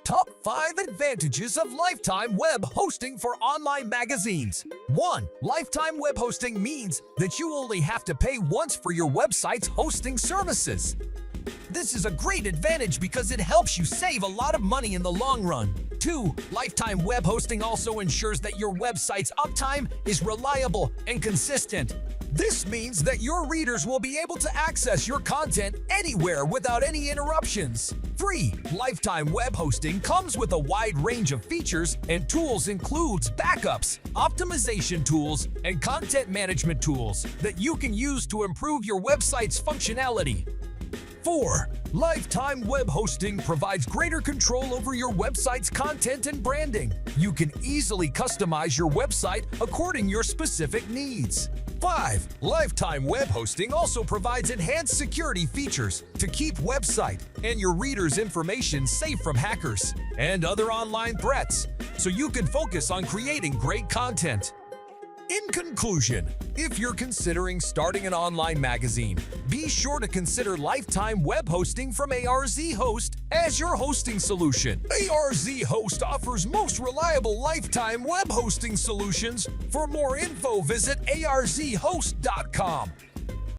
Top 5 advantages of lifetime web hosting for online magazines. 1. Lifetime web hosting means that you only have to pay once for your website's hosting services. This is a great advantage because it helps you save a lot of money in the long run. 2. Lifetime web hosting also ensures that your website's uptime is reliable and consistent. This means that your readers will be able to access your content anywhere without any interruptions. 3. Lifetime web hosting comes with a wide range of features and tools, includes backups, optimization tools, and content management tools that you can use to improve your website's functionality. 4. Lifetime web hosting provides greater control over your website's content and branding. You can easily customize your website according to your specific needs. 5. Lifetime web hosting also provides enhanced security features to keep website and your readers' information safe from hackers and other online threats, so you can focus on creating great content. In conclusion, if you're considering starting an online magazine, be sure to consider lifetime web hosting from ARZ-Host as your hosting solution. ARZ-Host offers most reliable lifetime web hosting solutions. For more info, visit arzhost.com.